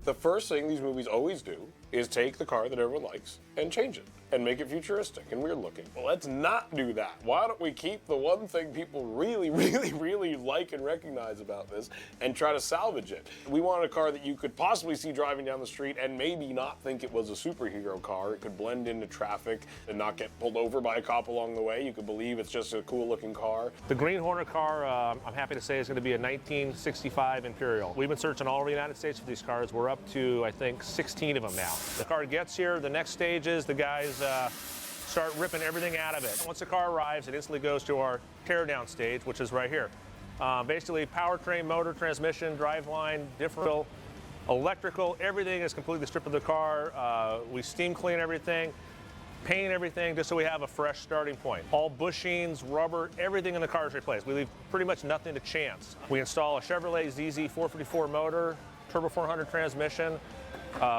The first thing these movies always do is take the car that everyone likes and change it and make it futuristic and weird looking. Well, let's not do that. Why don't we keep the one thing people really, really, really like and recognize about this and try to salvage it? We wanted a car that you could possibly see driving down the street and maybe not think it was a superhero car. It could blend into traffic and not get pulled over by a cop along the way. You could believe it's just a cool looking car. The Green Hornet car, I'm happy to say, is going to be a 1965 Imperial. We've been searching all over the United States for these cars. We're up to, I think, 16 of them now. The car gets here, the next stage is the guys start ripping everything out of it. Once the car arrives, it instantly goes to our teardown stage, which is right here. Basically, powertrain, motor, transmission, driveline, differential, electrical, everything is completely stripped of the car. We steam clean everything, paint everything, just so we have a fresh starting point. All bushings, rubber, everything in the car is replaced. We leave pretty much nothing to chance. We install a Chevrolet ZZ 454 motor, turbo 400 transmission,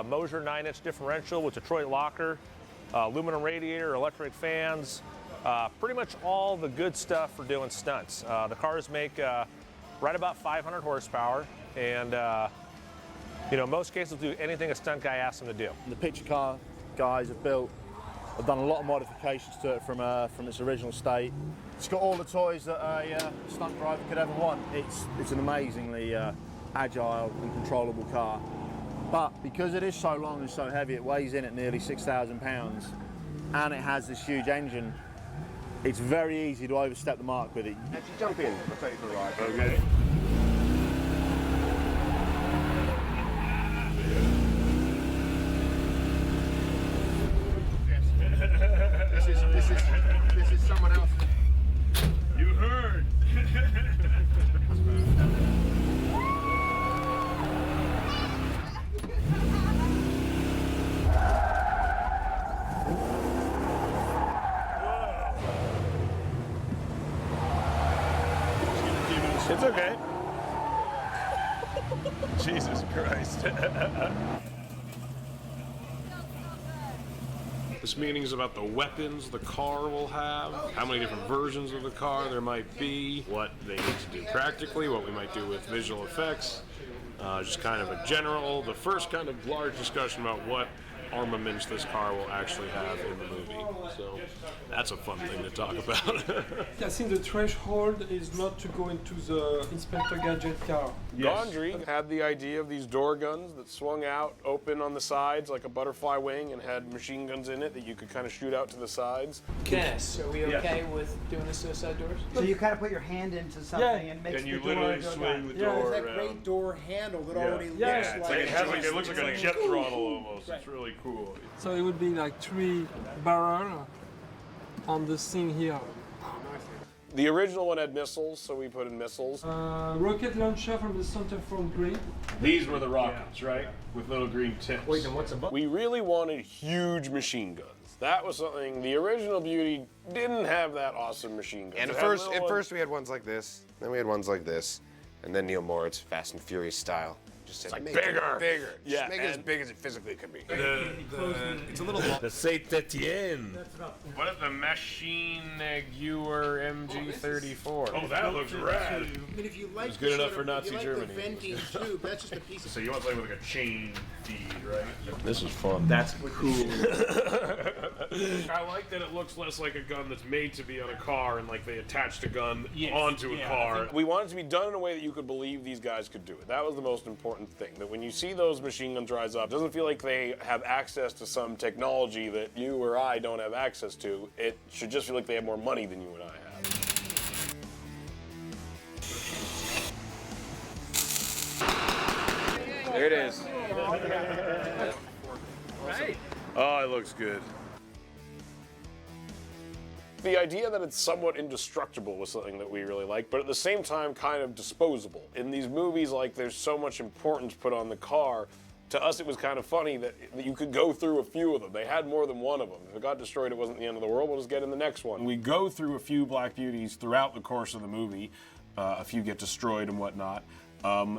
Moser 9-inch differential with Detroit locker, aluminum radiator, electric fans, pretty much all the good stuff for doing stunts. The cars make right about 500 horsepower, and you know, most cases do anything a stunt guy asks them to do. The picture car guys have done a lot of modifications to it from its original state. It's got all the toys that a stunt driver could ever want. It's an amazingly agile and controllable car. But because it is so long and so heavy, it weighs in at nearly 6,000 pounds, and it has this huge engine, it's very easy to overstep the mark with it. Actually, jump in, I'll take you for a ride. Okay. This is someone else. You heard. It's okay. Jesus Christ. This meeting is about the weapons the car will have, how many different versions of the car there might be, what they need to do practically, what we might do with visual effects, just kind of a general, the first kind of large discussion about what armaments this car will actually have in the movie. So that's a fun thing to talk about. I think the threshold is not to go into the Inspector Gadget car. Gondry had the idea of these door guns that swung out open on the sides like a butterfly wing and had machine guns in it that you could kind of shoot out to the sides. Yes. Are we okay with doing the suicide doors? So you kind of put your hand into something and makes And you the literally door go swing down. the There's door that around. great door handle that already looks Yeah. like It looks like a jet throttle almost. It's really cool. So it would be like 3 barrels on the thing here. The original one had missiles, so we put in missiles. Rocket launcher from the center front green. These were the rockets, right? With little green tips. Wait, then what's above? We really wanted huge machine guns. That was something, the original Beauty didn't have that awesome machine gun. And at first we had ones like this, then we had ones like this, and then Neil Moritz, Fast and Furious style. Just said, like make bigger. it bigger. Yeah, Just make it as and- big as it physically could be. It's a little The Saint-Etienne. What if the Machine Neguer MG34? Oh, that looks rad. I mean, if you like It's good the enough sort for of- Nazi if you like Germany. the venting tube, that's just a piece of. So you want something with like a chain feed, right? This is fun. That's cool. I like that it looks less like a gun that's made to be on a car and like they attached a gun onto a car. We wanted it to be done in a way that you could believe these guys could do it. That was the most important thing. That when you see those machine guns rise up, it doesn't feel like they have access to some technology that you or I don't have access to. It should just feel like they have more money than you and I have. There it is. Right. Oh, it looks good. The idea that it's somewhat indestructible was something that we really liked, but at the same time kind of disposable. In these movies, like, there's so much importance put on the car. To us, it was kind of funny that you could go through a few of them. They had more than one of them. If it got destroyed, it wasn't the end of the world. We'll just get in the next one. We go through a few Black Beauties throughout the course of the movie. A few get destroyed and whatnot.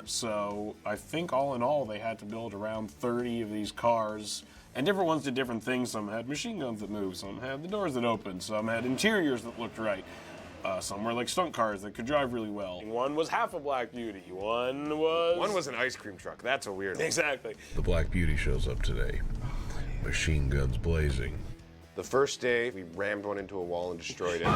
So I think all in all, they had to build around 30 of these cars. And different ones did different things. Some had machine guns that moved, some had the doors that opened, some had interiors that looked right. Some were like stunt cars that could drive really well. One was half a Black Beauty. One was an ice cream truck. That's a weird one. Exactly. The Black Beauty shows up today. Machine guns blazing. The first day, we rammed one into a wall and destroyed it.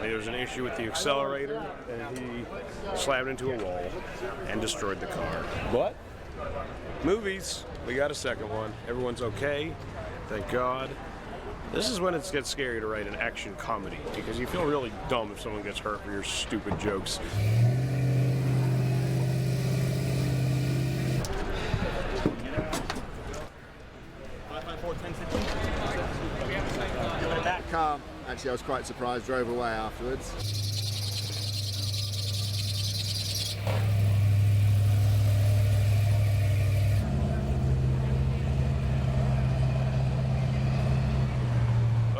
There was an issue with the accelerator, and he slammed into a wall and destroyed the car. But movies, we got a second one. Everyone's okay, thank God. This is when it gets scary to write an action comedy, because you feel really dumb if someone gets hurt for your stupid jokes. That car, actually, I was quite surprised, drove away afterwards.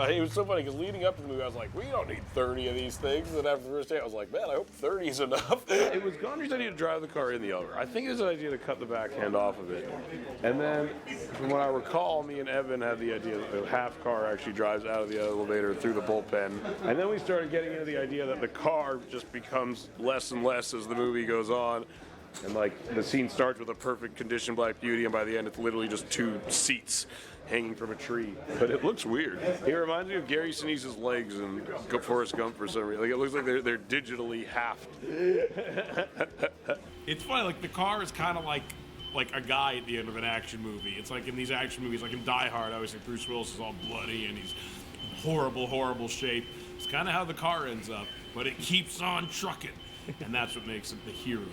It was so funny because leading up to the movie, I was like, we don't need 30 of these things. And then after the first day, I was like, man, I hope 30 is enough. It was Gondry's idea to drive the car in the elevator. I think it was an idea to cut the backhand off of it. And then, from what I recall, me and Evan had the idea that the half car actually drives out of the elevator through the bullpen. And then we started getting into the idea that the car just becomes less and less as the movie goes on. And like, the scene starts with a perfect condition Black Beauty, and by the end, it's literally just 2 seats hanging from a tree. But it looks weird. It reminds me of Gary Sinise's legs in Forrest Gump for some reason. Like, it looks like they're digitally halved. It's funny, like the car is kind of like a guy at the end of an action movie. It's like in these action movies, like in Die Hard, I always think Bruce Willis is all bloody and he's horrible, horrible shape. It's kind of how the car ends up, but it keeps on trucking, and that's what makes it the hero.